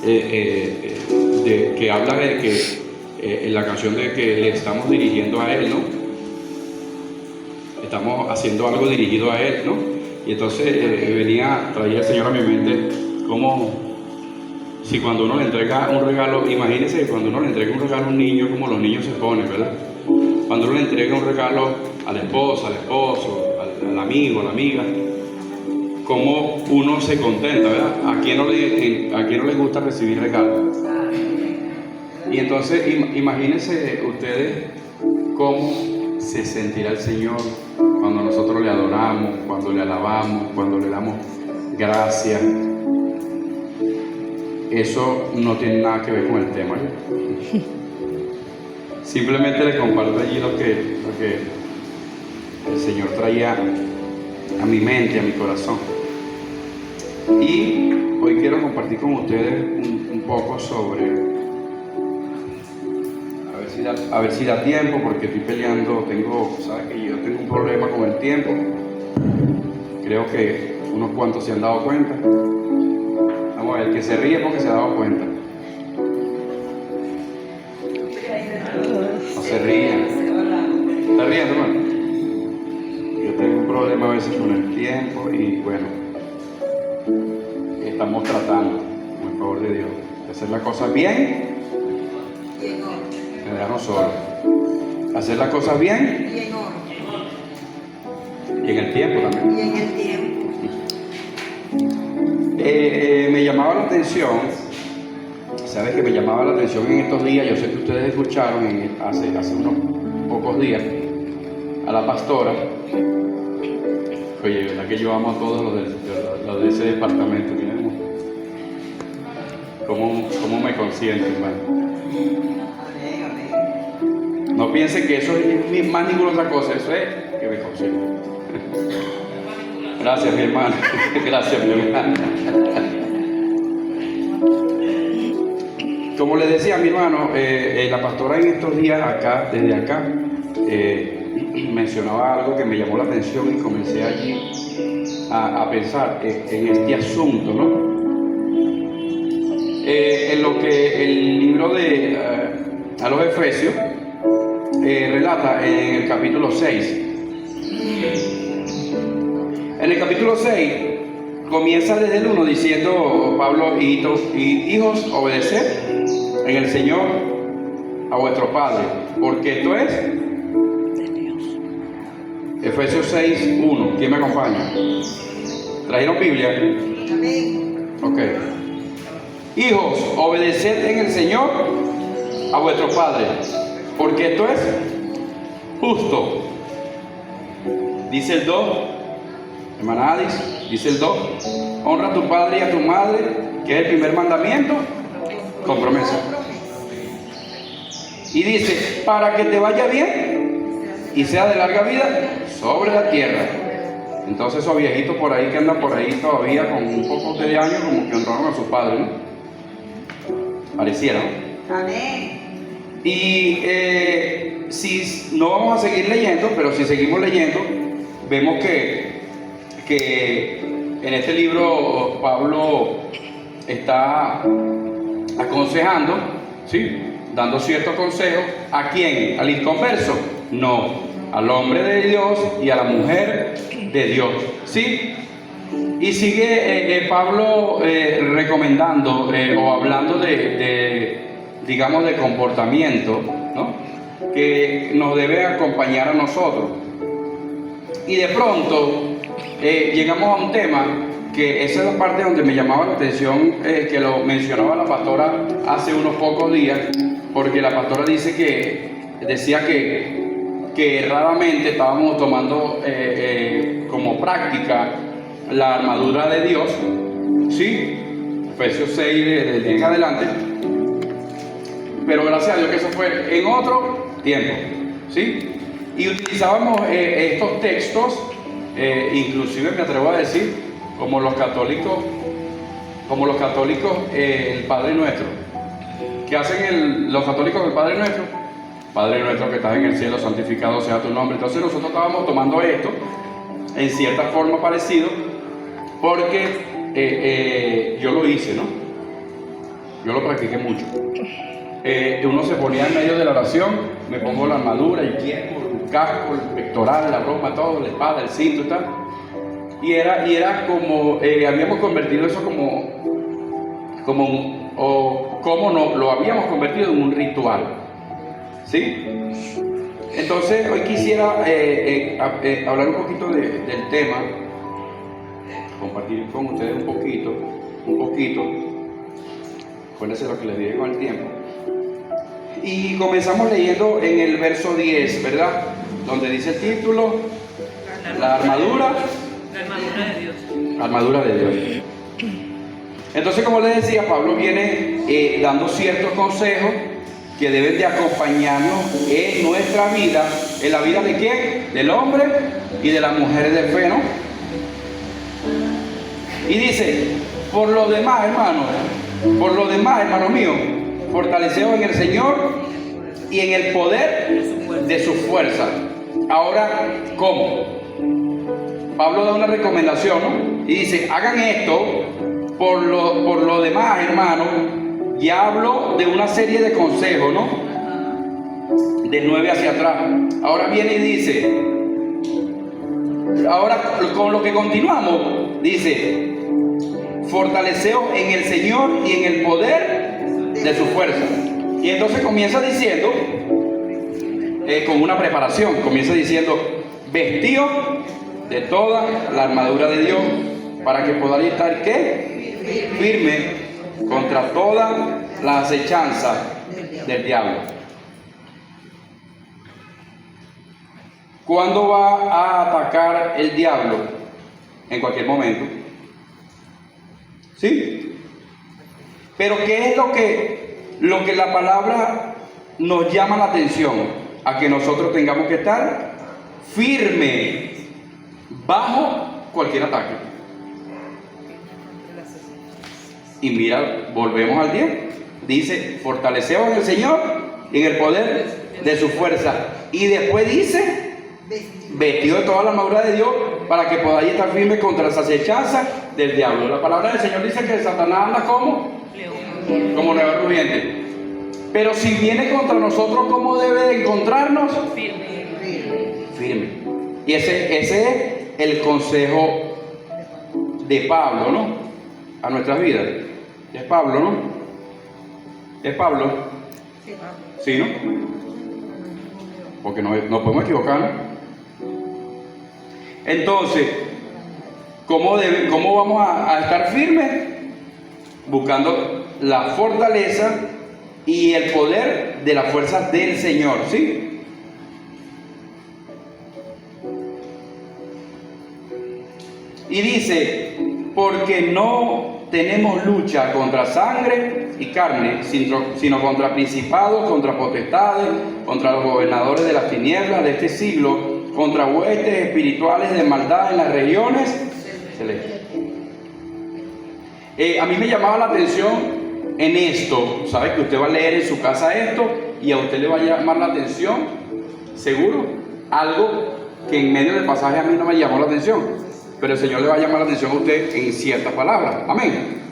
que habla de que en la canción de que le estamos dirigiendo a Él, ¿no? Estamos haciendo algo dirigido a Él, ¿no? Y entonces traía el Señor a mi mente como si cuando uno le entrega un regalo, imagínense que cuando uno le entrega un regalo a un niño, como los niños se ponen, ¿verdad? Cuando uno le entrega un regalo a la esposa, al esposo, al amigo, a la amiga, cómo uno se contenta, ¿verdad? ¿A quién no le gusta recibir regalos? Y entonces imagínense ustedes cómo se sentirá el Señor cuando nosotros le adoramos, cuando le alabamos, cuando le damos gracias. Eso no tiene nada que ver con el tema, ¿no? Simplemente les comparto allí lo que el Señor traía a mi mente, a mi corazón. Y hoy quiero compartir con ustedes un poco sobre, a ver si da tiempo, porque estoy peleando, sabes que yo tengo un problema con el tiempo. Creo que unos cuantos se han dado cuenta. Vamos a ver, el que se ríe porque se ha dado cuenta. No se ríen. ¿Está riendo, hermano? Yo tengo un problema a veces con el tiempo y bueno, estamos tratando, con el favor de Dios, de hacer las cosas bien. Me dejaron solo. Hacer las cosas bien. Y en el tiempo también. Y en el tiempo. Me llamaba la atención, ¿sabes que me llamaba la atención en estos días? Yo sé que ustedes escucharon hace unos pocos días a la pastora. Oye, ¿verdad que yo amo a todos los de ese departamento? Miren cómo me consienten, hermano. No piensen que eso es más ninguna otra cosa, eso es que me consienten. Gracias, mi hermano. Gracias, mi hermano. Como le decía a mi hermano, la pastora en estos días desde acá, mencionaba algo que me llamó la atención y comencé allí a pensar en este asunto, ¿no? En lo que el libro a los Efesios relata en el capítulo 6. En el capítulo 6 comienza desde el 1 diciendo Pablo: hijos, obedeced en el Señor a vuestro Padre, porque esto es de Dios. Efesios 6, 1. ¿Quién me acompaña? ¿Trajeron Biblia? Amén. Ok. Hijos, obedeced en el Señor a vuestro Padre, porque esto es justo. Dice el 2, hermana Adis, dice el 2: honra a tu padre y a tu madre, que es el primer mandamiento, con promesa. Y dice: para que te vaya bien y sea de larga vida sobre la tierra. Entonces esos viejitos por ahí que andan por ahí todavía con un poco de años, como que honraron a sus padres, ¿no? Pareciera, ¿no? Amén. Y si no vamos a seguir leyendo, pero si seguimos leyendo, vemos que en este libro Pablo está aconsejando, ¿sí?, dando ciertos consejos. ¿A quién? ¿Al inconverso? No, al hombre de Dios y a la mujer de Dios, ¿sí? Y sigue Pablo recomendando o hablando digamos, de comportamiento, ¿no?, que nos debe acompañar a nosotros. Y de pronto llegamos a un tema que esa es la parte donde me llamaba la atención, que lo mencionaba la pastora hace unos pocos días, porque la pastora decía que erradamente estábamos tomando como práctica la armadura de Dios, ¿sí? Efesios 6 del 10 en adelante. Pero gracias a Dios que eso fue en otro tiempo, ¿sí? Y utilizábamos estos textos, inclusive me atrevo a decir, como los católicos, el Padre Nuestro. ¿Qué hacen los católicos del Padre Nuestro? Padre nuestro que estás en el cielo, santificado sea tu nombre. Entonces nosotros estábamos tomando esto en cierta forma parecido, porque yo lo hice, ¿no? Yo lo practiqué mucho. Uno se ponía en medio de la oración, me pongo la armadura, el tiempo, el casco, el pectoral, la ropa, todo, la espada, el cinto y tal. Y era como, habíamos convertido eso lo habíamos convertido en un ritual. ¿Sí? Entonces, hoy quisiera hablar un poquito del tema, compartir con ustedes un poquito. Acuérdense lo que les dije con el tiempo. Y comenzamos leyendo en el verso 10, ¿verdad? Donde dice el título, la armadura de Dios. Armadura de Dios. Entonces, como les decía, Pablo viene dando ciertos consejos que deben de acompañarnos en nuestra vida. ¿En la vida de quién? Del hombre y de las mujeres de fe, ¿no? Y dice, por lo demás, hermanos míos, fortaleceos en el Señor y en el poder de su fuerza. Ahora, ¿cómo? Pablo da una recomendación, ¿no? Y dice, hagan esto por lo demás, hermanos. Ya hablo de una serie de consejos, ¿no? De 9 hacia atrás. Ahora viene y dice, ahora con lo que continuamos, dice, fortaleceos en el Señor y en el poder de su fuerza. Y entonces comienza diciendo, con una preparación, comienza diciendo, vestíos de toda la armadura de Dios, para que podáis estar, ¿qué? Firme contra toda la acechanza del diablo. ¿Cuándo va a atacar el diablo? En cualquier momento. ¿Sí? Pero ¿qué es lo que la palabra nos llama la atención? A que nosotros tengamos que estar firmes bajo cualquier ataque. Y mira, volvemos al 10. Dice, fortaleceos en el Señor y en el poder de su fuerza. Y después dice, vestido de toda la armadura de Dios, para que podáis estar firmes contra las acechanzas del diablo. La palabra del Señor dice que Satanás anda como león rugiente. Pero si viene contra nosotros, ¿cómo debe de encontrarnos? Firme. Y ese es el consejo de Pablo, ¿no? A nuestras vidas. Es Pablo, ¿no? Es Pablo. Sí, ¿no? Porque no podemos equivocarnos. Entonces, ¿cómo vamos a estar firmes? Buscando la fortaleza y el poder de la fuerza del Señor, ¿sí? Y dice, porque no tenemos lucha contra sangre y carne, sino contra principados, contra potestades, contra los gobernadores de las tinieblas de este siglo, contra huestes espirituales de maldad en las regiones celestes. A mí me llamaba la atención en esto, ¿sabe? Que usted va a leer en su casa esto y a usted le va a llamar la atención, seguro, algo que en medio del pasaje a mí no me llamó la atención, pero el Señor le va a llamar la atención a usted en ciertas palabras. Amén.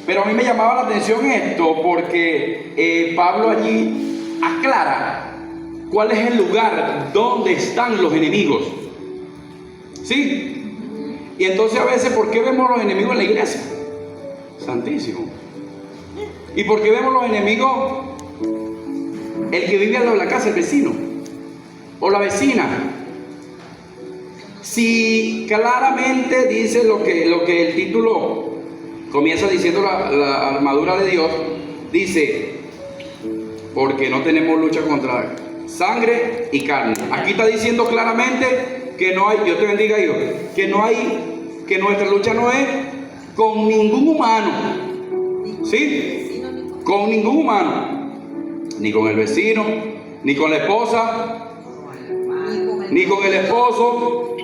Pero a mí me llamaba la atención esto porque Pablo allí aclara cuál es el lugar donde están los enemigos. ¿Sí? Y entonces a veces, ¿por qué vemos los enemigos en la iglesia? Santísimo. ¿Y por qué vemos los enemigos? El que vive al lado de la casa, el vecino o la vecina. Si claramente dice lo que el título comienza diciendo, la armadura de Dios, dice, porque no tenemos lucha contra sangre y carne. Aquí está diciendo claramente que no hay, Dios te bendiga, hijo, que nuestra lucha no es con ningún humano, ¿sí? Con ningún humano, ni con el vecino, ni con la esposa, ni con el esposo,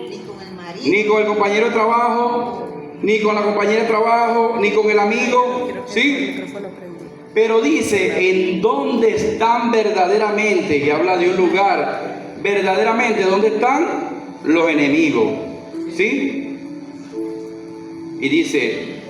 ni con el compañero de trabajo, ni con la compañera de trabajo, ni con el amigo, ¿sí? Pero dice, en dónde están verdaderamente, y habla de un lugar, verdaderamente, ¿dónde están los enemigos? ¿Sí? Y dice,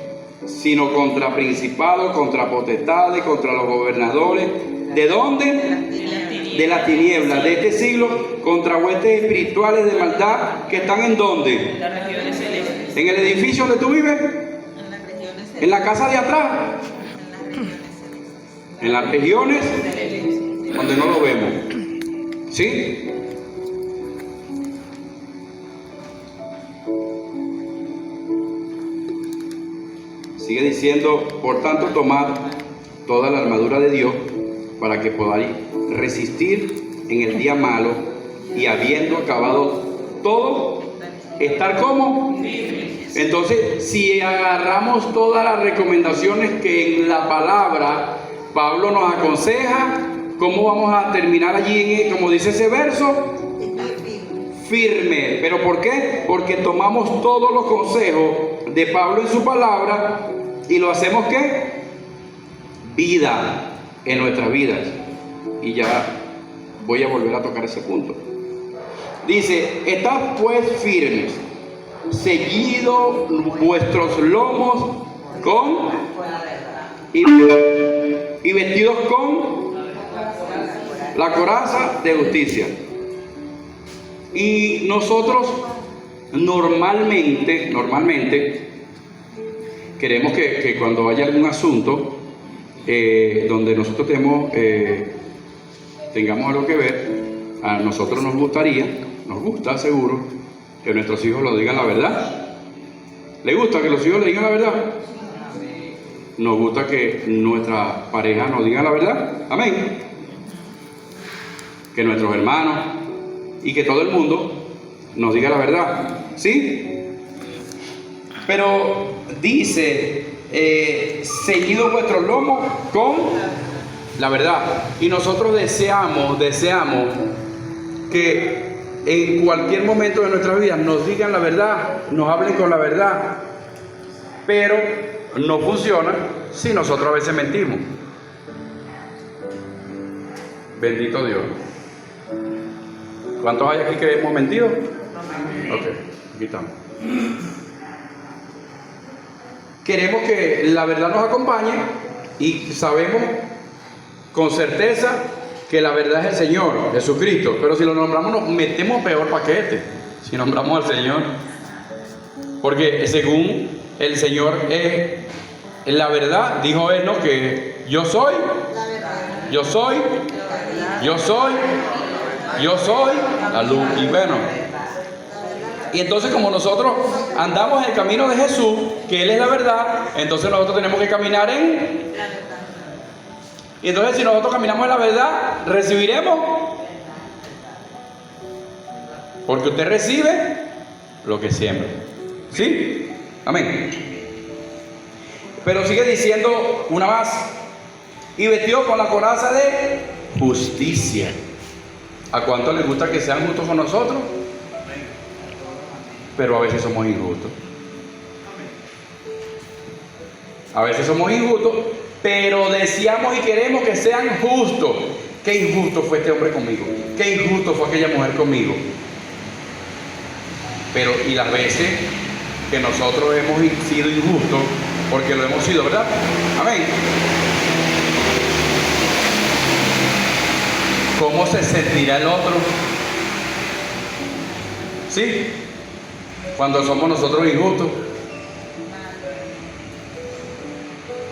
sino contra principados, contra potestades, contra los gobernadores. ¿De dónde? De las tinieblas de este siglo, contra huestes espirituales de maldad que están ¿en dónde? Las regiones celestes. ¿En el edificio donde tú vives? ¿En la casa de atrás? En las regiones donde no lo vemos. ¿Sí? Sigue diciendo, por tanto, tomad toda la armadura de Dios para que podáis resistir en el día malo y habiendo acabado todo, estar como. Entonces, si agarramos todas las recomendaciones que en la palabra Pablo nos aconseja, ¿cómo vamos a terminar allí, como dice ese verso? Firme. ¿Pero por qué? Porque tomamos todos los consejos de Pablo en su palabra y lo hacemos ¿qué? Vida en nuestras vidas. Y ya voy a volver a tocar ese punto. Dice, estad pues firmes, ceñidos vuestros lomos con y vestidos con la coraza de justicia. Y nosotros normalmente queremos que cuando haya algún asunto donde nosotros tengamos algo que ver, a nosotros nos gusta seguro que nuestros hijos lo digan la verdad. ¿Le gusta que los hijos le digan la verdad? Nos gusta que nuestra pareja nos diga la verdad. Amén. Que nuestros hermanos y que todo el mundo nos diga la verdad. ¿Sí? Pero dice, ceñidos vuestros lomos con la verdad. Y nosotros deseamos que en cualquier momento de nuestra vida nos digan la verdad, nos hablen con la verdad. Pero no funciona si nosotros a veces mentimos. Bendito Dios. ¿Cuántos hay aquí que hemos mentido? Ok, aquí estamos. Queremos que la verdad nos acompañe y sabemos con certeza que la verdad es el Señor, Jesucristo. Pero si lo nombramos nos metemos peor paquete si nombramos al Señor. Porque según el Señor es la verdad, dijo Él, ¿no? Que yo soy la luz. Y bueno, y entonces como nosotros andamos en el camino de Jesús, que Él es la verdad, entonces nosotros tenemos que caminar y entonces si nosotros caminamos en la verdad, recibiremos. Porque usted recibe lo que siembra. ¿Sí? Amén. Pero sigue diciendo una más. Y vestido con la coraza de justicia. ¿A cuánto les gusta que sean justos con nosotros? Pero a veces somos injustos. A veces somos injustos, pero deseamos y queremos que sean justos. Qué injusto fue este hombre conmigo. Qué injusto fue aquella mujer conmigo. Pero y las veces que nosotros hemos sido injustos, porque lo hemos sido, ¿verdad? Amén. ¿Cómo se sentirá el otro? ¿Sí? Cuando somos nosotros injustos.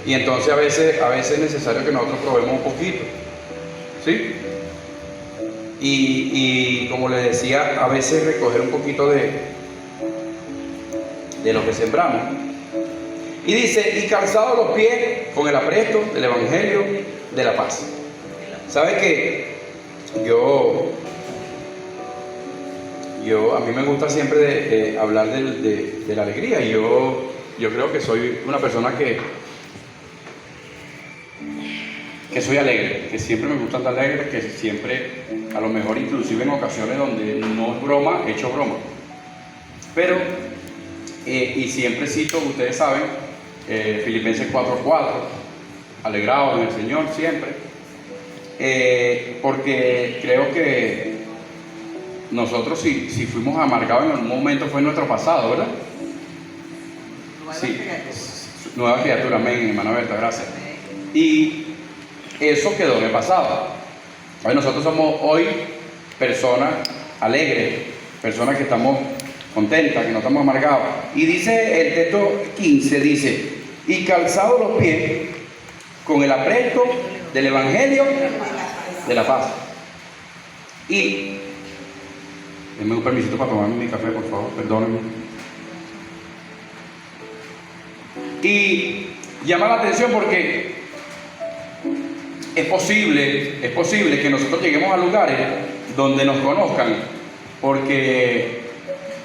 Y entonces a veces es necesario que nosotros probemos un poquito. ¿Sí? Y como les decía, a veces recoger un poquito de lo que sembramos. Y dice, y calzados los pies con el apresto del Evangelio de la paz. ¿Sabe qué? A mí me gusta siempre de hablar de la alegría. Y yo creo que soy una persona que soy alegre, que siempre me gusta andar alegre, que siempre, a lo mejor inclusive en ocasiones donde no es broma, he hecho broma. Pero, y siempre cito, ustedes saben, Filipenses 4:4, alegrados en el Señor siempre, porque creo que nosotros si fuimos amargados en algún momento fue en nuestro pasado, ¿verdad? Sí, Nueva criatura, amén, hermana Berta, gracias. Y eso quedó en el pasado. Hoy nosotros somos hoy personas alegres, personas que estamos contentas, que no estamos amargados. Y dice el texto 15, dice, y calzados los pies con el apresto del evangelio de la paz. Y denme un permisito para tomarme mi café, por favor, perdónenme. Y llama la atención porque es posible que nosotros lleguemos a lugares donde nos conozcan, porque,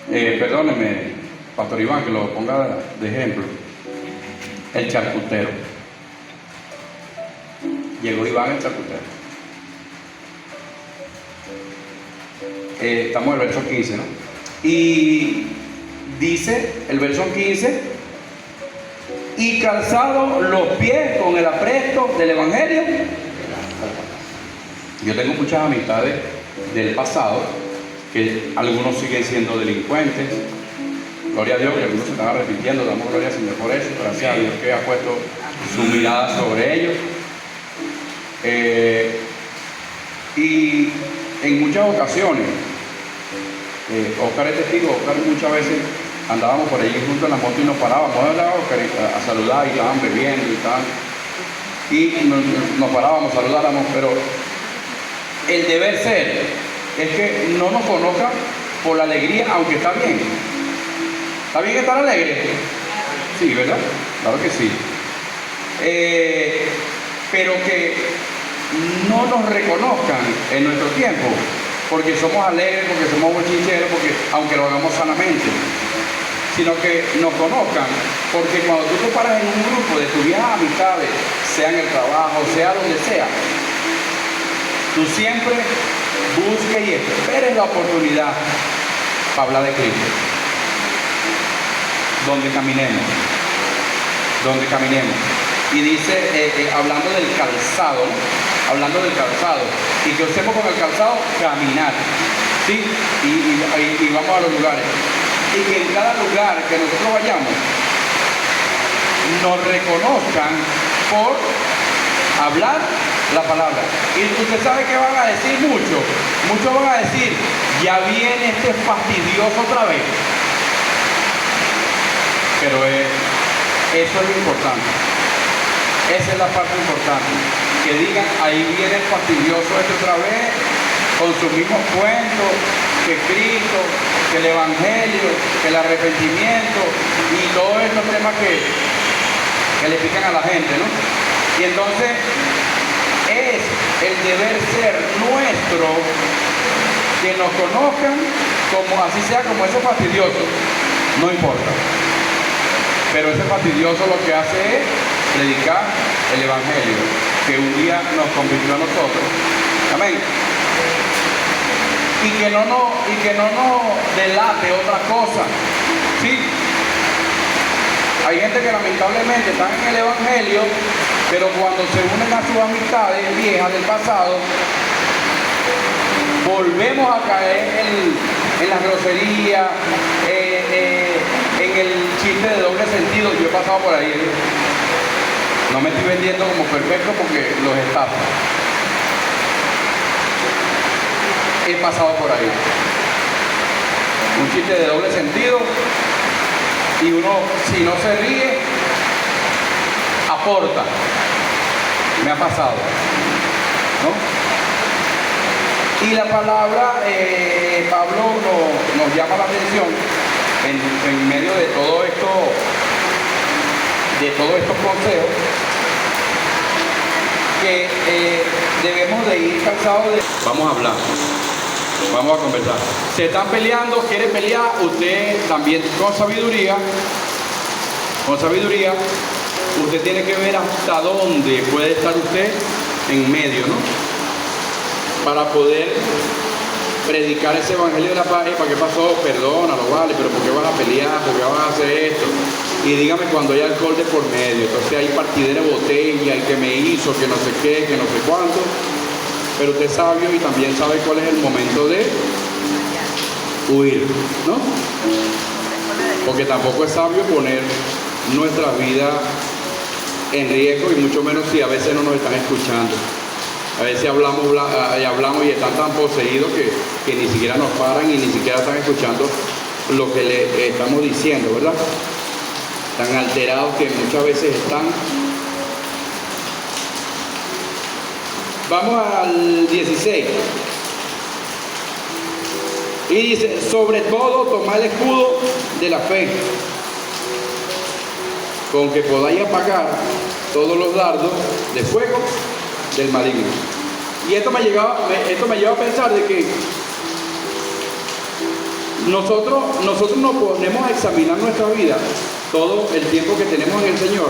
perdónenme, Pastor Iván, que lo ponga de ejemplo, el charcutero. Llegó Iván el charcutero. Estamos en el verso 15, ¿no? Y dice el verso 15, y calzados los pies con el apresto del evangelio. Yo tengo muchas amistades del pasado, que algunos siguen siendo delincuentes. Gloria a Dios, que algunos se están arrepintiendo, damos gloria al Señor por eso. Gracias a Dios que ha puesto su mirada sobre ellos. Y en muchas ocasiones, Oscar es testigo. Oscar muchas veces andábamos por allí juntos en la moto y nos parábamos a saludar y estaban bebiendo y tal. Y nos parábamos, saludáramos, pero el deber ser es que no nos conozcan por la alegría, aunque está bien. ¿Está bien estar alegre? Sí, ¿verdad? Claro que sí. Pero que no nos reconozcan en nuestro tiempo, porque somos alegres, porque somos bochincheros, porque aunque lo hagamos sanamente, sino que nos conozcan, porque cuando tú te paras en un grupo de tus viejas amistades, sea en el trabajo, sea donde sea, tú siempre busques y esperes la oportunidad para hablar de Cristo. Donde caminemos. Y dice, hablando del calzado, ¿no? Hablando del calzado, y que usemos con el calzado caminar, ¿sí? Y vamos a los lugares. Y que en cada lugar que nosotros vayamos nos reconozcan por hablar la palabra. Y usted sabe que van a decir muchos van a decir, ya viene este fastidioso otra vez. Pero eso es lo importante. Esa es la parte importante. Que digan, ahí viene el fastidioso este otra vez, con sus mismos cuentos, que Cristo, que el Evangelio, que el arrepentimiento y todos estos temas que le pican a la gente, ¿no? Y entonces es el deber ser nuestro que nos conozcan como así sea, como ese fastidioso, no importa. Pero ese fastidioso lo que hace es predicar el Evangelio, que un día nos convirtió a nosotros. Amén. Y que no nos delate otra cosa. ¿Sí? Hay gente que lamentablemente está en el Evangelio, pero cuando se unen a sus amistades viejas del pasado, volvemos a caer en la grosería, en el chiste de doble sentido. Yo he pasado por ahí, no me estoy vendiendo como perfecto porque los estafo. He pasado por ahí, un chiste de doble sentido, y uno, si no se ríe, aporta. Me ha pasado, ¿no? Y la palabra, Pablo nos llama la atención en medio de todo esto, de todos estos consejos, que debemos de ir calzados de... Vamos a hablar, vamos a conversar. Se están peleando, quiere pelear, usted también con sabiduría, usted tiene que ver hasta dónde puede estar usted en medio, ¿no? Para poder predicar ese evangelio de la paz. ¿Para qué pasó? Perdónalo, vale, pero ¿por qué vas a pelear? ¿Por qué vas a hacer esto? Y dígame cuando hay alcohol de por medio, entonces hay partidera de botella, el que me hizo, que no sé qué, que no sé cuánto. Pero usted es sabio y también sabe cuál es el momento de huir, ¿no? Porque tampoco es sabio poner nuestra vida en riesgo, y mucho menos si a veces no nos están escuchando. A veces hablamos y están tan poseídos que ni siquiera nos paran y ni siquiera están escuchando lo que le estamos diciendo, ¿verdad? Tan alterados que muchas veces están. Vamos al 16. Y dice, sobre todo tomad el escudo de la fe, con que podáis apagar todos los dardos de fuego del maligno. Y esto me lleva a pensar de que nosotros nos ponemos a examinar nuestra vida todo el tiempo que tenemos en el Señor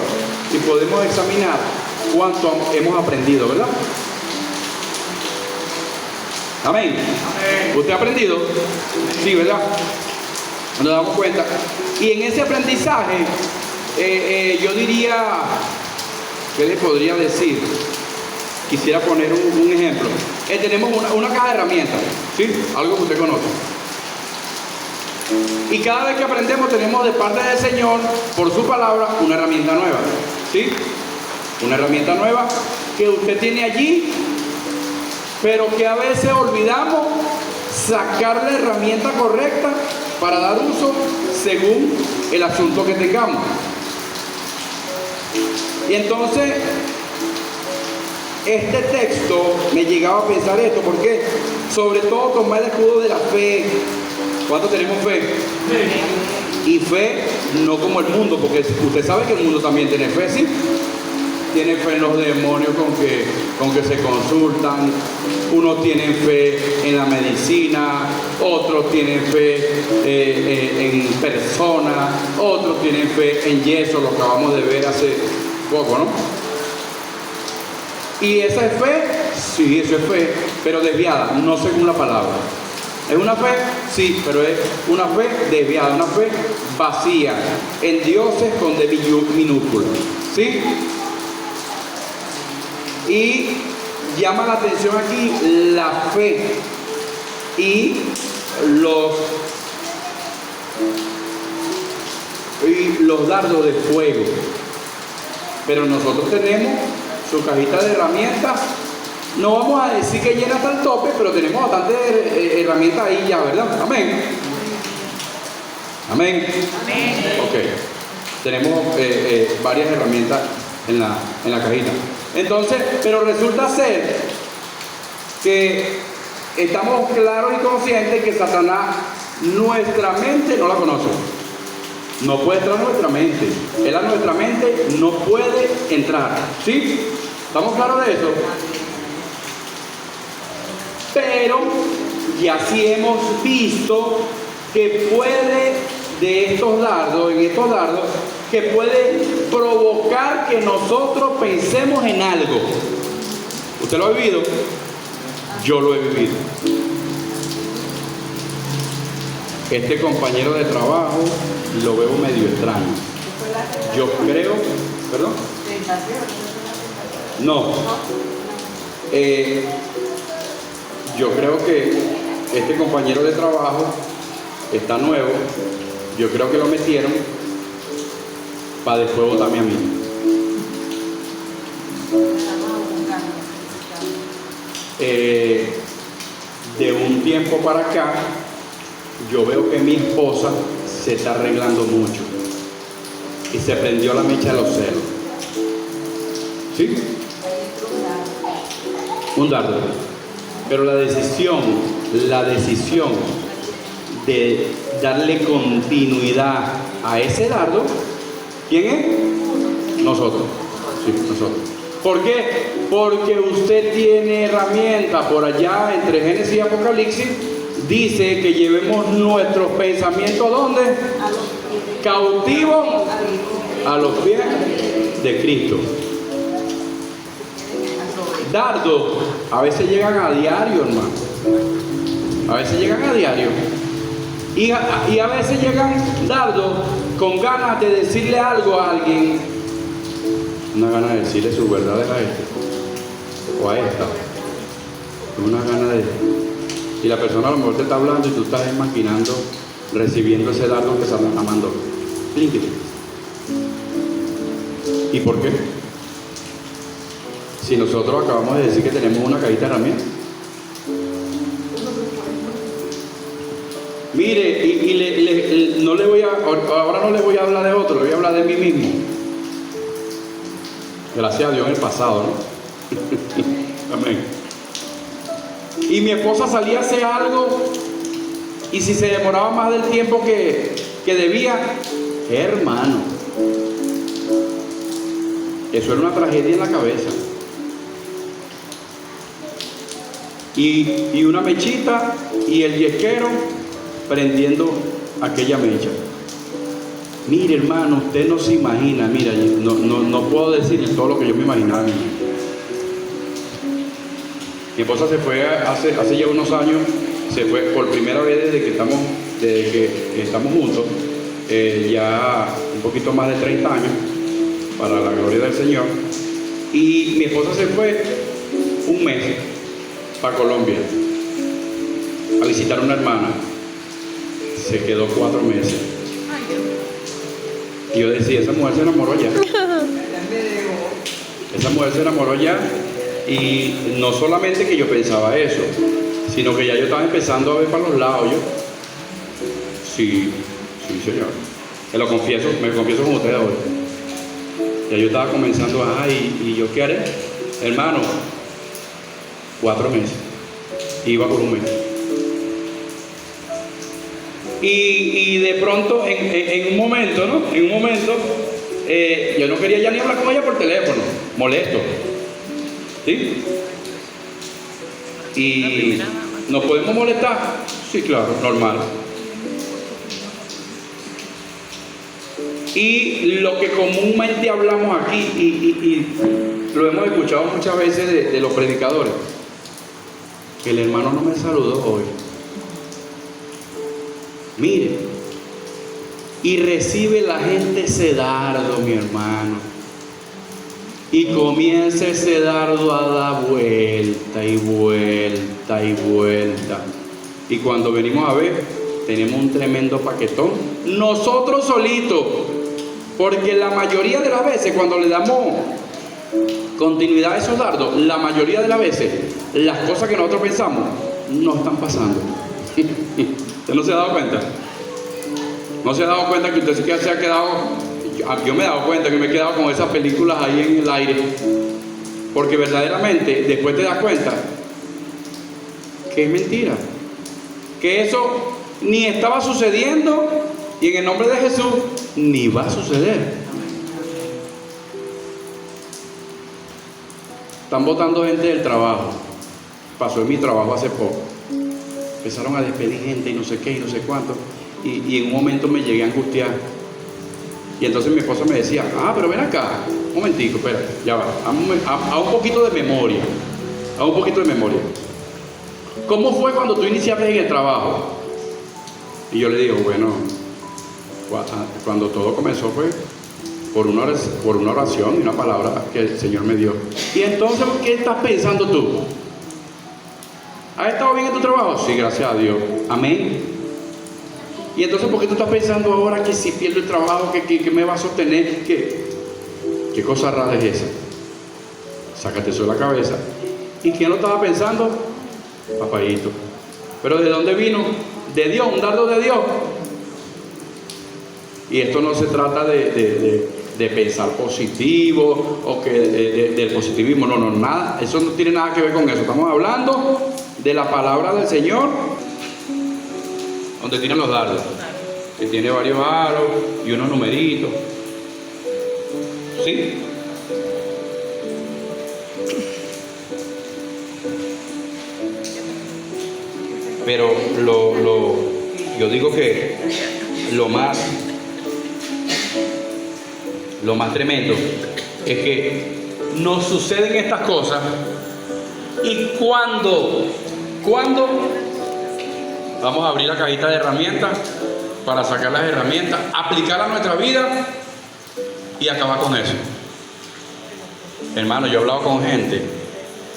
y podemos examinar cuánto hemos aprendido, ¿verdad? Amén. Amén. ¿Usted ha aprendido? Sí, ¿verdad? Nos damos cuenta. Y en ese aprendizaje, yo diría, ¿qué le podría decir? Quisiera poner un ejemplo. Tenemos una caja de herramientas, ¿sí? Algo que usted conoce. Y cada vez que aprendemos tenemos de parte del Señor, por su palabra, una herramienta nueva, ¿sí? Una herramienta nueva que usted tiene allí, pero que a veces olvidamos sacar la herramienta correcta para dar uso según el asunto que tengamos. Y entonces, este texto me llegaba a pensar esto, porque sobre todo tomar el escudo de la fe. ¿Cuántos tenemos fe? Y fe no como el mundo, porque usted sabe que el mundo también tiene fe, ¿sí? Tiene fe en los demonios con que se consultan, unos tienen fe en la medicina, otros tienen fe en personas, otros tienen fe en yeso, lo acabamos de ver hace poco, ¿no? ¿Y esa es fe? Sí, eso es fe, pero desviada, no según la palabra. ¿Es una fe? Sí, pero es una fe desviada, una fe vacía, en dioses con D minúscula, ¿sí? Y llama la atención aquí la fe y los dardos de fuego. Pero nosotros tenemos su cajita de herramientas. No vamos a decir que llena hasta el tope, pero tenemos bastantes herramientas ahí ya, ¿verdad? Amén. Amén. Amén. Ok. Tenemos varias herramientas en la cajita. Entonces, pero resulta ser que estamos claros y conscientes que Satanás, nuestra mente no la conoce. No puede entrar a nuestra mente. Él a nuestra mente no puede entrar. ¿Sí? ¿Estamos claros de eso? Pero ya sí hemos visto que puede, en estos dardos, que puede provocar que nosotros pensemos en algo. ¿Usted lo ha vivido? Yo lo he vivido. Este compañero de trabajo lo veo medio extraño. Yo creo, ¿perdón? No. Yo creo que este compañero de trabajo está nuevo. Yo creo que lo metieron para después botarme a mí. De un tiempo para acá, yo veo que mi esposa se está arreglando mucho y se prendió la mecha de los celos. ¿Sí? Un dardo. Pero la decisión de darle continuidad a ese dardo, ¿quién es? Nosotros. Sí, nosotros. ¿Por qué? Porque usted tiene herramientas por allá entre Génesis y Apocalipsis. Dice que llevemos nuestros pensamientos ¿dónde? Cautivos a los pies de Cristo. Dardos a veces llegan a diario, hermano. A veces llegan a diario. Y a veces llegan dardos con ganas de decirle algo a alguien. Una gana de decirle sus verdades a este o a esta. Una gana de... Y la persona a lo mejor te está hablando y tú estás imaginando recibiendo ese dardo que Satanás mandó. ¿Y por qué? Si nosotros acabamos de decir que tenemos una cajita de herramientas. Mire, no le voy a, ahora no le voy a hablar de otro, le voy a hablar de mí mismo. Gracias a Dios en el pasado, ¿no? Amén. Y mi esposa salía a hacer algo, y si se demoraba más del tiempo que debía, hermano, eso era una tragedia en la cabeza. Y una mechita y el yesquero prendiendo aquella mecha. Mire, hermano, usted no se imagina, mira, no puedo decir todo lo que yo me imaginaba. Mi esposa se fue hace ya unos años, se fue por primera vez desde que estamos juntos, ya un poquito más de 30 años, para la gloria del Señor. Y mi esposa se fue un mes para Colombia a visitar a una hermana. Se quedó 4 meses. Y yo decía, esa mujer se enamoró ya. Esa mujer se enamoró ya. Y no solamente que yo pensaba eso, sino que ya yo estaba empezando a ver para los lados. Yo, sí, Señor. Me confieso con ustedes hoy. Ya yo estaba comenzando, ¿y yo qué haré? Hermano, 4 meses. Iba por un mes. Y de pronto, en un momento, ¿no? En un momento, yo no quería ya ni hablar con ella por teléfono, molesto. ¿Sí? Y ¿nos podemos molestar? Sí, claro, normal. Y lo que comúnmente hablamos aquí, y lo hemos escuchado muchas veces de los predicadores, que el hermano no me saludó hoy. Mire, y recibe la gente ese dardo, mi hermano, y comienza ese dardo a dar vuelta y vuelta y vuelta, y cuando venimos a ver, tenemos un tremendo paquetón, nosotros solitos, porque la mayoría de las veces cuando le damos continuidad a esos dardos, la mayoría de las veces las cosas que nosotros pensamos no están pasando. ¿Usted no se ha dado cuenta? ¿No se ha dado cuenta que usted sí que se ha quedado? Yo me he dado cuenta que me he quedado con esas películas ahí en el aire, porque verdaderamente después te das cuenta que es mentira, que eso ni estaba sucediendo, y en el nombre de Jesús ni va a suceder. Están botando gente del trabajo. Pasó en mi trabajo hace poco. Empezaron a despedir gente y no sé qué y no sé cuánto, y en un momento me llegué a angustiar. Y entonces mi esposa me decía, pero ven acá, un momentico, espera, ya va, a un poquito de memoria, ¿cómo fue cuando tú iniciaste en el trabajo? Y yo le digo, bueno, cuando todo comenzó fue por una oración y una palabra que el Señor me dio. Y entonces, ¿qué estás pensando tú? ¿Has estado bien en tu trabajo? Sí, gracias a Dios. Amén. Y entonces, ¿por qué tú estás pensando ahora que si pierdo el trabajo, que me va a sostener? ¿Qué cosa rara es esa? Sácate eso de la cabeza. ¿Y quién lo estaba pensando? Papaíto. ¿Pero de dónde vino? De Dios, un dardo de Dios. Y esto no se trata de pensar positivo o del positivismo. No, nada. Eso no tiene nada que ver con eso. Estamos hablando de la palabra del Señor, donde tienen los dardos, que tiene varios aros y unos numeritos. ¿Sí? Pero yo digo que lo más tremendo es que nos suceden estas cosas, y cuando vamos a abrir la cajita de herramientas para sacar las herramientas, aplicarlas a nuestra vida y acabar con eso. Hermano, yo he hablado con gente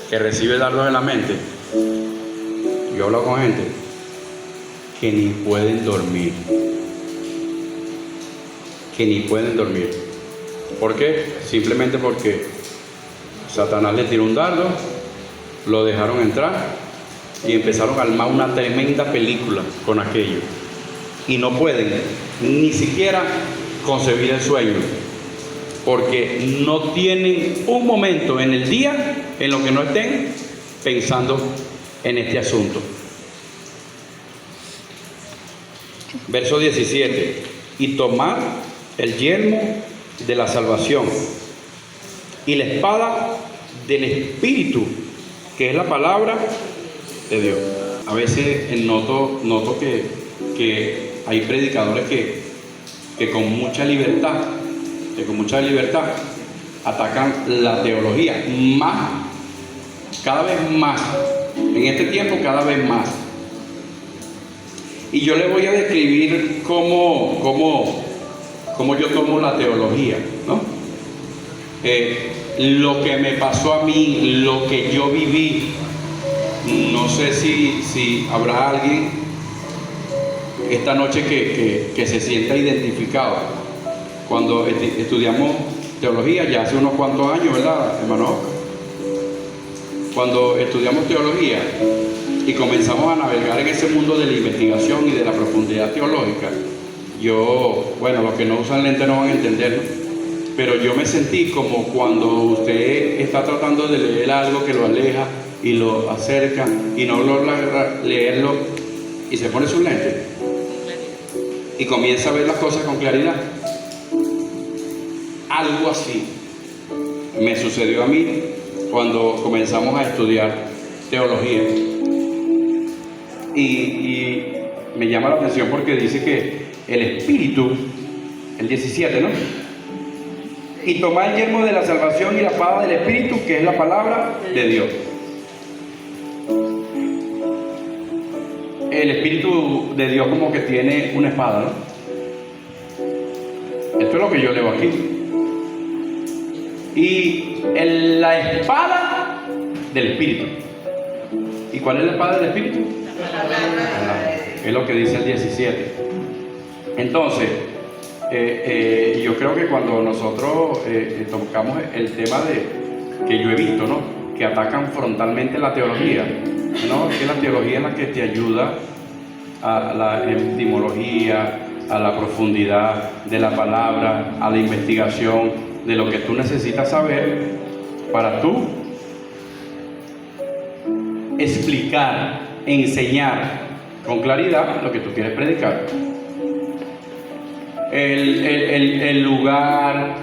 que recibe dardos en la mente. Yo he hablado con gente que ni pueden dormir. ¿Por qué? Simplemente porque Satanás le tiró un dardo, lo dejaron entrar y empezaron a armar una tremenda película con aquello. Y no pueden ni siquiera concebir el sueño, porque no tienen un momento en el día en lo que no estén pensando en este asunto. Verso 17: y tomad el yelmo de la salvación y la espada del Espíritu, que es la palabra de Dios. A veces noto que hay predicadores que con mucha libertad atacan la teología, cada vez más, en este tiempo cada vez más. Y yo le voy a describir cómo yo tomo la teología, ¿no? Lo que me pasó a mí, lo que yo viví. No sé si habrá alguien esta noche que se sienta identificado. Cuando estudiamos teología, ya hace unos cuantos años, ¿verdad, hermano? Cuando estudiamos teología y comenzamos a navegar en ese mundo de la investigación y de la profundidad teológica, los que no usan lente no van a entenderlo, pero yo me sentí como cuando usted está tratando de leer algo que lo aleja y lo acerca y no logra leerlo y se pone sus lentes y comienza a ver las cosas con claridad. Algo así me sucedió a mí cuando comenzamos a estudiar teología. Y me llama la atención porque dice que el Espíritu, el 17, ¿no? Y tomar el yelmo de la salvación y la espada del Espíritu, que es la palabra de Dios. El Espíritu de Dios como que tiene una espada, ¿no? Esto es lo que yo leo aquí. Y la espada del Espíritu. ¿Y cuál es la espada del Espíritu? Es lo que dice el 17. Entonces, yo creo que cuando nosotros tocamos el tema que yo he visto, ¿no?, que atacan frontalmente la teología, ¿no?, que la teología es la que te ayuda a la etimología, a la profundidad de la palabra, a la investigación de lo que tú necesitas saber para tú explicar, enseñar con claridad lo que tú quieres predicar. El lugar,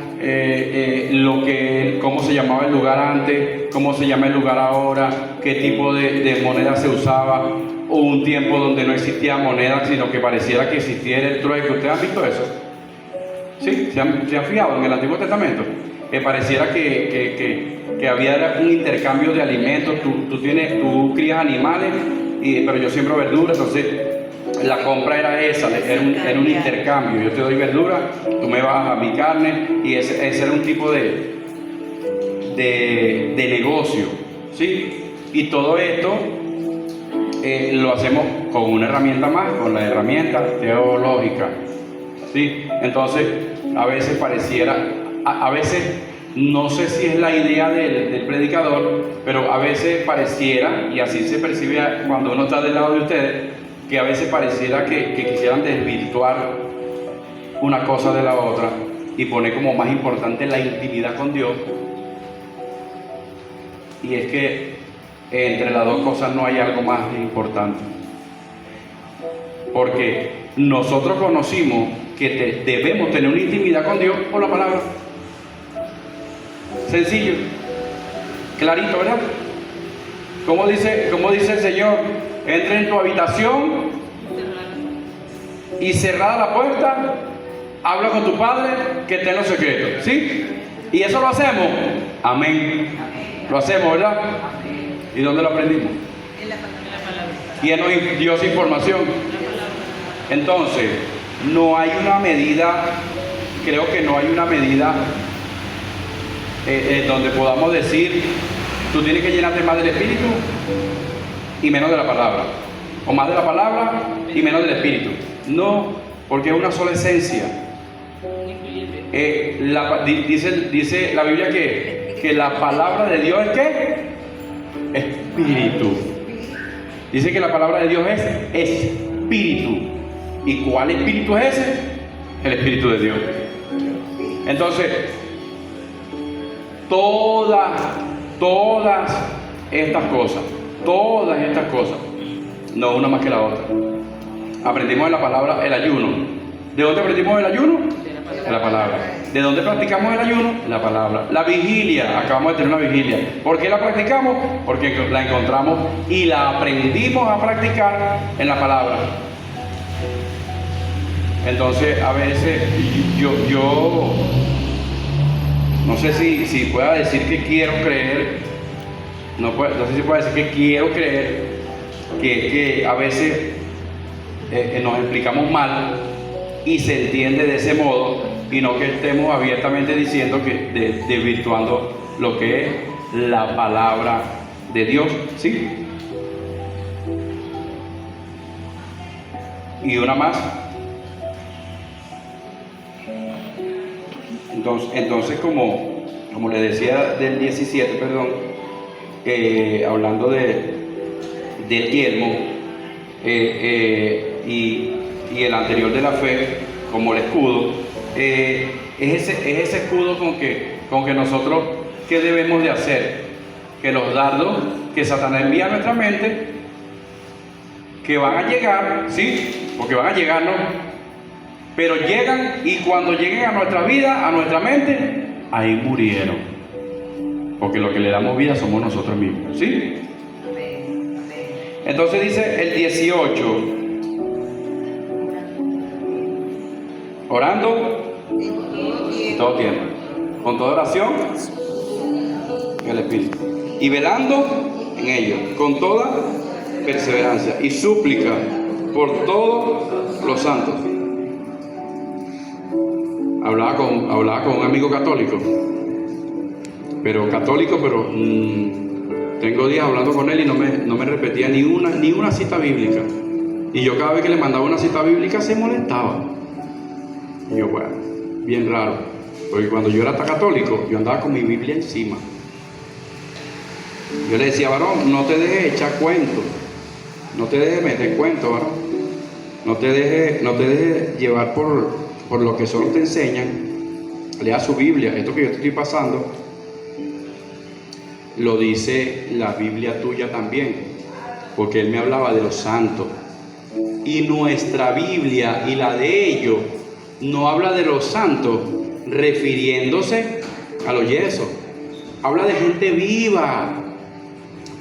cómo se llamaba el lugar antes, cómo se llama el lugar ahora, qué tipo de moneda se usaba. Hubo un tiempo donde no existía moneda, sino que pareciera que existiera el trueque. ¿Ustedes han visto eso? ¿Sí? ¿Se han fijado en el Antiguo Testamento? Pareciera que había un intercambio de alimentos. Tú crías animales, pero yo siembro verduras, entonces la compra era esa, era un intercambio. Yo te doy verdura, tú me vas a mi carne, y ese era un tipo de negocio, ¿sí? Y todo esto lo hacemos con una herramienta más, con la herramienta teológica, ¿sí? Entonces, a veces pareciera, a veces, no sé si es la idea del predicador, pero a veces pareciera, y así se percibe cuando uno está del lado de ustedes, que a veces pareciera que quisieran desvirtuar una cosa de la otra y poner como más importante la intimidad con Dios. Y es que entre las dos cosas no hay algo más importante, porque nosotros conocimos que debemos tener una intimidad con Dios por la palabra. Sencillo, clarito, ¿verdad? Como dice el Señor: entra en tu habitación y cerrada la puerta, habla con tu Padre que está en los secretos, ¿sí? Y eso lo hacemos. Amén. Lo hacemos, ¿verdad? ¿Y dónde lo aprendimos? En la palabra. ¿Quién nos dio esa información? Entonces, no hay una medida, creo que no hay una medida donde podamos decir: tú tienes que llenarte más del Espíritu y menos de la palabra, o más de la palabra y menos del Espíritu. No, porque es una sola esencia. dice la Biblia que la palabra de Dios es ¿qué? Espíritu. Dice que la palabra de Dios es espíritu. ¿Y cuál espíritu es ese? El Espíritu de Dios. Entonces, todas estas cosas, no una más que la otra. Aprendimos en la palabra el ayuno. ¿De dónde aprendimos el ayuno? De la palabra. ¿De dónde practicamos el ayuno? La palabra. La vigilia, acabamos de tener una vigilia. ¿Por qué la practicamos? Porque la encontramos y la aprendimos a practicar en la palabra. Entonces, a veces yo no sé si pueda decir que quiero creer, no sé si pueda decir que quiero creer, que a veces nos explicamos mal y se entiende de ese modo, y no que estemos abiertamente diciendo que desvirtuando lo que es la palabra de Dios, ¿sí? Y una más. Entonces como le decía del 17, perdón, hablando del diezmo y el anterior de la fe, como el escudo, es ese escudo con que nosotros, ¿qué debemos de hacer? Que los dardos que Satanás envía a nuestra mente, que van a llegar, ¿sí? Porque van a llegar, ¿no? Pero llegan, y cuando lleguen a nuestra vida, a nuestra mente, ahí murieron. Porque lo que le damos vida somos nosotros mismos, ¿sí? Entonces dice el 18, orando todo tiempo, con toda oración en el Espíritu, y velando en ello, con toda perseverancia y súplica por todos los santos. Hablaba con un amigo católico, pero tengo días hablando con él y no me repetía ni una cita bíblica. Y yo cada vez que le mandaba una cita bíblica se molestaba. Y yo, bueno, bien raro, porque cuando yo era católico, yo andaba con mi Biblia encima. Yo le decía, varón, no te dejes echar cuentos, no te dejes meter cuentos, varón, no te dejes llevar por lo que solo te enseñan. Lea su Biblia. Esto que yo te estoy pasando lo dice la Biblia tuya también, porque él me hablaba de los santos, y nuestra Biblia y la de ellos no habla de los santos refiriéndose a los yesos, habla de gente viva.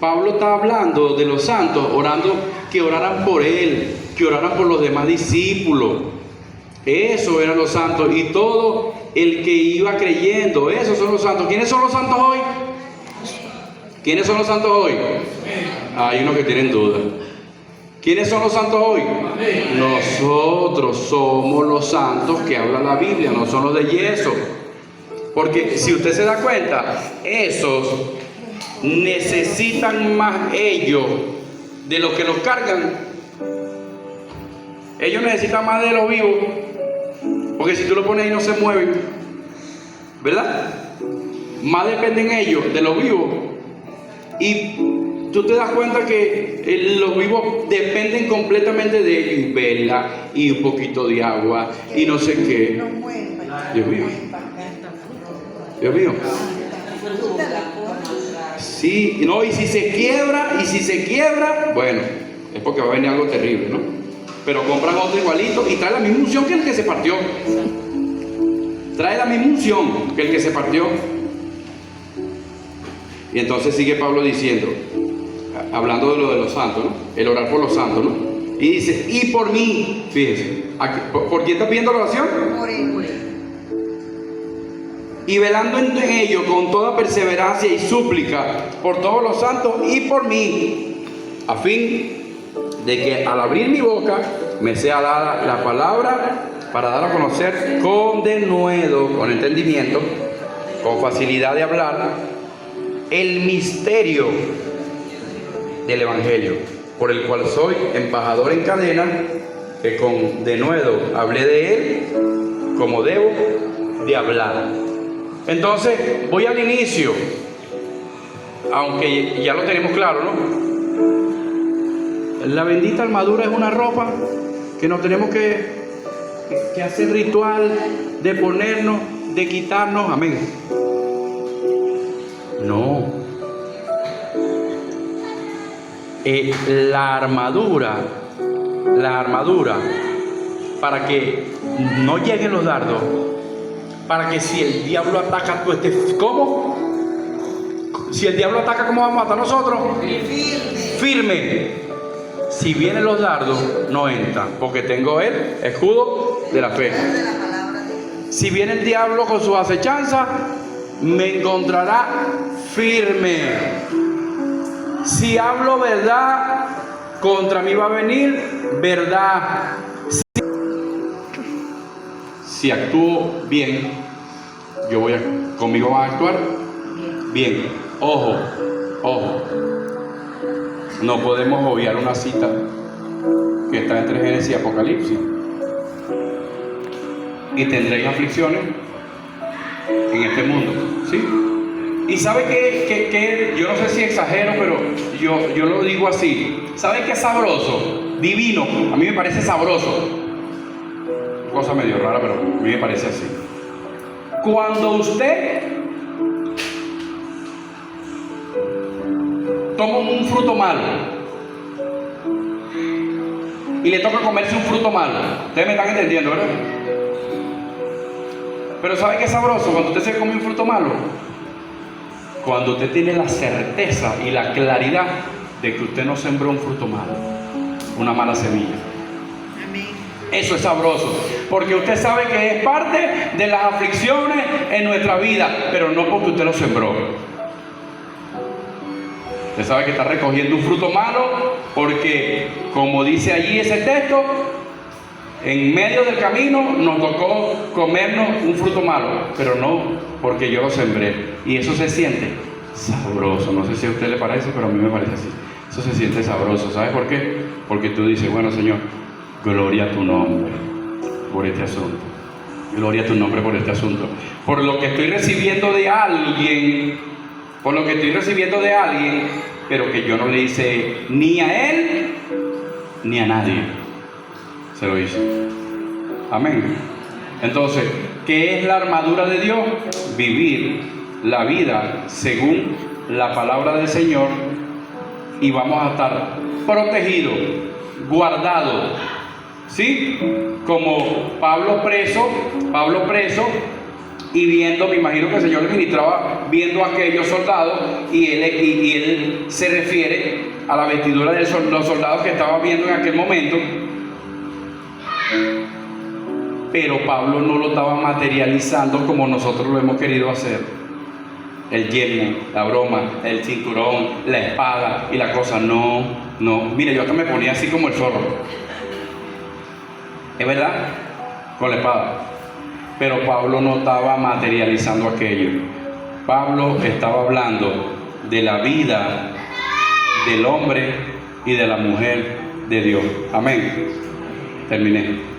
Pablo está hablando de los santos, orando que oraran por él, que oraran por los demás discípulos. Eso eran los santos, y todo el que iba creyendo, esos son los santos. ¿Quiénes son los santos hoy? ¿Quiénes son los santos hoy? Hay unos que tienen dudas. ¿Quiénes son los santos hoy? Nosotros somos los santos que habla la Biblia, no son los de yeso. Porque si usted se da cuenta, esos necesitan más ellos de los que los cargan. Ellos necesitan más de los vivos, porque si tú lo pones ahí no se mueven, ¿verdad? Más dependen ellos de los vivos. Y tú te das cuenta que los vivos dependen completamente de ellos, y vela, y un poquito de agua, y no sé qué. Dios mío. Dios mío. Sí, no, y si se quiebra, bueno, es porque va a venir algo terrible, ¿no? Pero compran otro igualito y trae la misma unción que el que se partió. Trae la misma unción que el que se partió. Y entonces sigue Pablo diciendo, hablando de lo de los santos, ¿no? El orar por los santos, ¿no? Y dice, y por mí, fíjense, ¿por quién está pidiendo la oración? Por él. Y velando en ello con toda perseverancia y súplica por todos los santos y por mí, a fin de que al abrir mi boca me sea dada la palabra para dar a conocer con denuedo, con entendimiento, con facilidad de hablar, el misterio del Evangelio, por el cual soy embajador en cadena, que con denuedo hablé de él como debo de hablar. Entonces, voy al inicio, aunque ya lo tenemos claro, ¿no? La bendita armadura es una ropa que nos tenemos que hacer ritual de ponernos, de quitarnos, amén. No. La armadura, para que no lleguen los dardos, para que si el diablo ataca, tú estés, ¿cómo? Si el diablo ataca, ¿cómo vamos a estar nosotros? Firme. Si vienen los dardos, no entran, porque tengo el escudo de la fe. Si viene el diablo con su acechanza, me encontrará firme. Si hablo verdad, contra mí va a venir verdad. Si actúo bien, conmigo van a actuar bien. Ojo. No podemos obviar una cita que está entre Génesis y Apocalipsis. Y tendréis aflicciones en este mundo, ¿sí? Y sabe que yo no sé si exagero, pero yo lo digo así. ¿Sabe qué es sabroso? Divino. A mí me parece sabroso. Cosa medio rara, pero a mí me parece así. Cuando usted toma un fruto malo y le toca comerse un fruto malo, ustedes me están entendiendo, ¿verdad? Pero ¿sabe qué es sabroso cuando usted se come un fruto malo? Cuando usted tiene la certeza y la claridad de que usted no sembró un fruto malo, una mala semilla. Eso es sabroso, porque usted sabe que es parte de las aflicciones en nuestra vida, pero no porque usted lo sembró. Usted sabe que está recogiendo un fruto malo porque, como dice allí ese texto, en medio del camino nos tocó comernos un fruto malo, pero no porque yo lo sembré. Y eso se siente sabroso. No sé si a usted le parece, pero a mí me parece así. Eso se siente sabroso. ¿Sabes por qué? Porque tú dices, bueno, Señor, gloria a tu nombre por este asunto. Gloria a tu nombre por este asunto. Por lo que estoy recibiendo de alguien, pero que yo no le hice ni a él ni a nadie. Se lo hice. Amén. Entonces, ¿qué es la armadura de Dios? Vivir la vida según la palabra del Señor, y vamos a estar protegidos, guardados, ¿sí? Como Pablo preso, y viendo, me imagino que el Señor le ministraba viendo a aquellos soldados, y él se refiere a la vestidura de los soldados que estaba viendo en aquel momento. Pero Pablo no lo estaba materializando como nosotros lo hemos querido hacer. El yelmo, la broma, el cinturón, la espada y la cosa. No. Mire, yo hasta me ponía así como el zorro. ¿Es verdad? Con la espada. Pero Pablo no estaba materializando aquello. Pablo estaba hablando de la vida del hombre y de la mujer de Dios. Amén. Terminé.